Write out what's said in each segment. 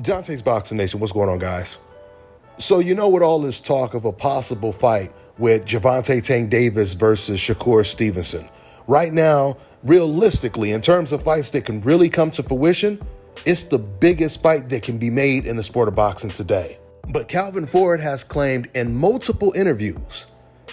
Dante's Boxing Nation, what's going on, guys? So you know, with all this talk of a possible fight with Gervonta Davis versus Shakur Stevenson, right now, realistically, in terms of fights that can really come to fruition, it's the biggest fight that can be made in the sport of boxing today. But Calvin Ford has claimed in multiple interviews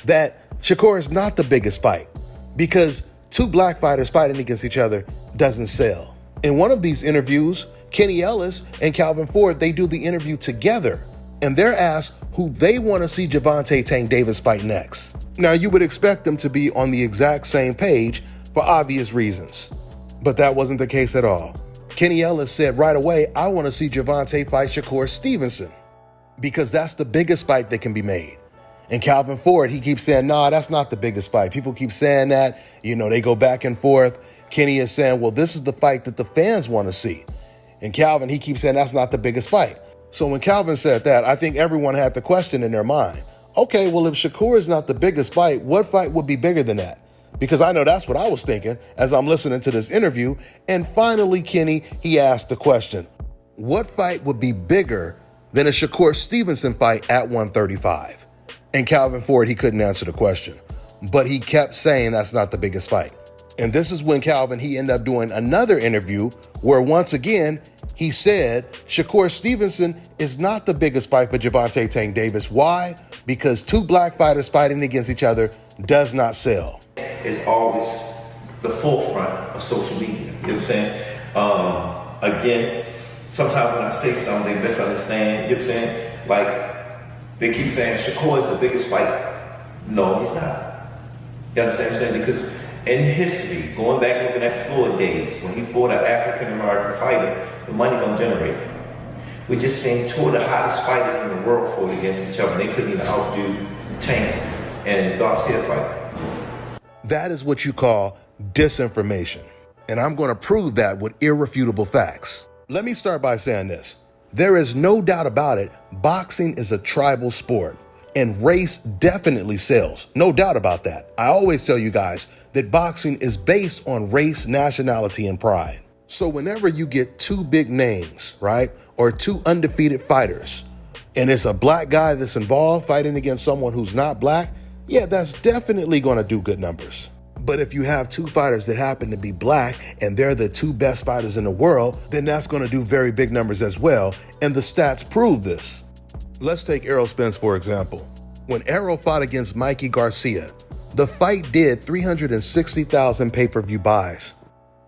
that Shakur is not the biggest fight because two black fighters fighting against each other doesn't sell. In one of these interviews, Kenny Ellis and Calvin Ford, they do the interview together, and they're asked who they want to see Gervonta Davis fight next. Now, you would expect them to be on the exact same page for obvious reasons, but that wasn't the case at all. Kenny Ellis said right away, I want to see Gervonta fight Shakur Stevenson because that's the biggest fight that can be made. And Calvin Ford, he keeps saying, nah, that's not the biggest fight. People keep saying that, they go back and forth. Kenny is saying, well, this is the fight that the fans want to see. And Calvin, he keeps saying that's not the biggest fight. So when Calvin said that, I think everyone had the question in their mind. Okay, well, if Shakur is not the biggest fight, what fight would be bigger than that? Because I know that's what I was thinking as I'm listening to this interview. And finally, Kenny, he asked the question, what fight would be bigger than a Shakur Stevenson fight at 135? And Calvin Ford, he couldn't answer the question, but he kept saying that's not the biggest fight. And this is when Calvin, he ended up doing another interview where once again, he said Shakur Stevenson is not the biggest fight for Gervonta Davis. Why? Because two black fighters fighting against each other does not sell. It's always the forefront of social media. You know what I'm saying? Again, sometimes when I say something, they misunderstand. You know what I'm saying? Like, they keep saying Shakur is the biggest fight. No, he's not. You understand what I'm saying? Because in history, going back looking at Floyd days, when he fought an African-American fighter, the money don't generate. We just seen two of the hottest fighters in the world fought against each other. They couldn't even outdo Tank and Garcia fight. That is what you call disinformation. And I'm going to prove that with irrefutable facts. Let me start by saying this. There is no doubt about it, boxing is a tribal sport. And race definitely sells. No doubt about that. I always tell you guys that boxing is based on race, nationality, and pride. So whenever you get two big names, right, or two undefeated fighters, and it's a black guy that's involved fighting against someone who's not black, yeah, that's definitely going to do good numbers. But if you have two fighters that happen to be black and they're the two best fighters in the world, then that's going to do very big numbers as well. And the stats prove this. Let's take Errol Spence, for example. When Errol fought against Mikey Garcia, the fight did 360,000 pay-per-view buys.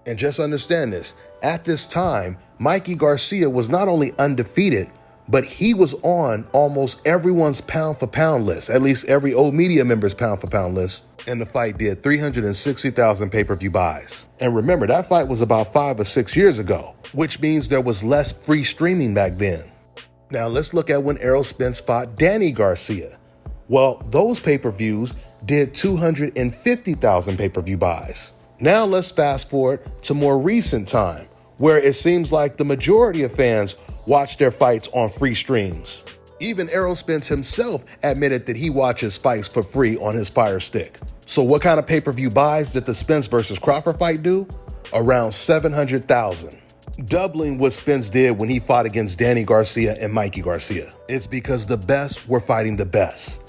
And just understand this, at this time, Mikey Garcia was not only undefeated, but he was on almost everyone's pound-for-pound list, at least every old media member's pound-for-pound list. And the fight did 360,000 pay-per-view buys. And remember, that fight was about 5 or 6 years ago, which means there was less free streaming back then. Now let's look at when Errol Spence fought Danny Garcia. Well, those pay-per-views did 250,000 pay-per-view buys. Now let's fast forward to more recent time, where it seems like the majority of fans watch their fights on free streams. Even Errol Spence himself admitted that he watches fights for free on his Fire Stick. So what kind of pay-per-view buys did the Spence versus Crawford fight do? Around 700,000. Doubling what Spence did when he fought against Danny Garcia and Mikey Garcia. It's because the best were fighting the best.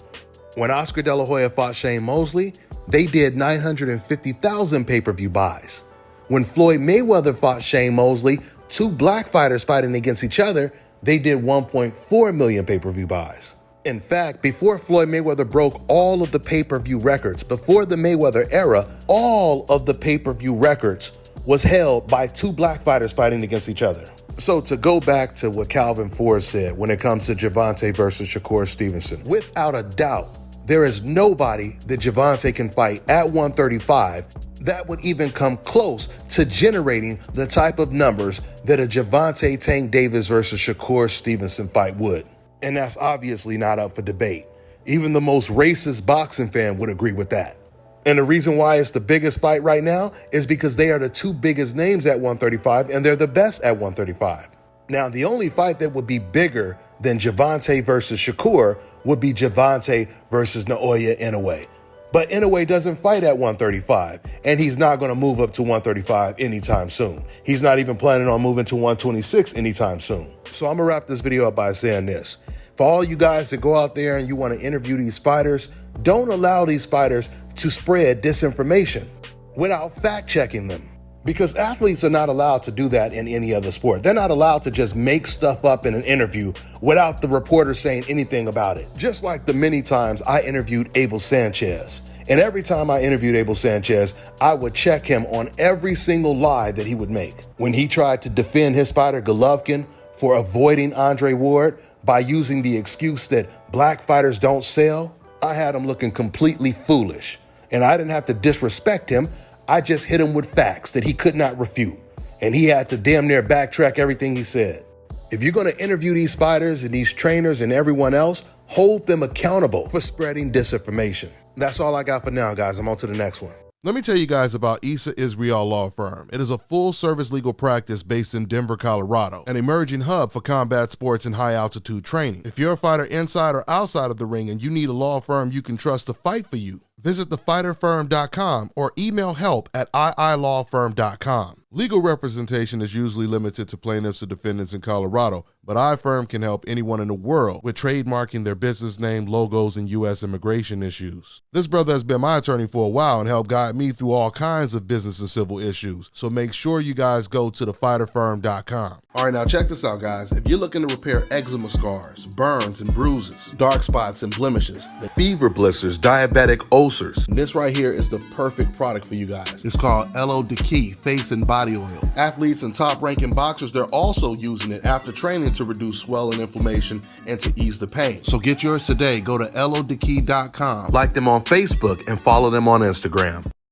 When Oscar De La Hoya fought Shane Mosley, they did 950,000 pay-per-view buys. When Floyd Mayweather fought Shane Mosley, two black fighters fighting against each other, they did 1.4 million pay-per-view buys. In fact, before Floyd Mayweather broke all of the pay-per-view records, before the Mayweather era, all of the pay-per-view records was held by two black fighters fighting against each other. So to go back to what Calvin Ford said when it comes to Gervonta versus Shakur Stevenson, without a doubt, there is nobody that Gervonta can fight at 135 that would even come close to generating the type of numbers that a Gervonta Davis versus Shakur Stevenson fight would. And that's obviously not up for debate. Even the most racist boxing fan would agree with that. And the reason why it's the biggest fight right now is because they are the two biggest names at 135 and they're the best at 135. Now, the only fight that would be bigger than Gervonta versus Shakur would be Gervonta versus Naoya Inoue. But Inoue doesn't fight at 135, and he's not going to move up to 135 anytime soon. He's not even planning on moving to 126 anytime soon. So I'm going to wrap this video up by saying this. For all you guys that go out there and you want to interview these fighters, don't allow these fighters to spread disinformation without fact-checking them. Because athletes are not allowed to do that in any other sport. They're not allowed to just make stuff up in an interview without the reporter saying anything about it. Just like the many times I interviewed Abel Sanchez. And every time I interviewed Abel Sanchez, I would check him on every single lie that he would make. When he tried to defend his fighter Golovkin for avoiding Andre Ward by using the excuse that black fighters don't sell, I had him looking completely foolish. And I didn't have to disrespect him. I just hit him with facts that he could not refute. And he had to damn near backtrack everything he said. If you're going to interview these fighters and these trainers and everyone else, hold them accountable for spreading disinformation. That's all I got for now, guys. I'm on to the next one. Let me tell you guys about Issa Israel Law Firm. It is a full-service legal practice based in Denver, Colorado, an emerging hub for combat sports and high-altitude training. If you're a fighter inside or outside of the ring and you need a law firm you can trust to fight for you, visit thefighterfirm.com or email help@iilawfirm.com. Legal representation is usually limited to plaintiffs or defendants in Colorado, but iFirm can help anyone in the world with trademarking their business name, logos, and U.S. immigration issues. This brother has been my attorney for a while and helped guide me through all kinds of business and civil issues, so make sure you guys go to thefighterfirm.com. All right, now check this out, guys. If you're looking to repair eczema scars, burns and bruises, dark spots and blemishes, fever blisters, diabetic ulcers, this right here is the perfect product for you guys. It's called LO Deki Face and Body Oil. Athletes and top-ranking boxers, they're also using it after training to reduce swelling, inflammation, and to ease the pain. So get yours today. Go to lodeki.com, like them on Facebook, and follow them on Instagram.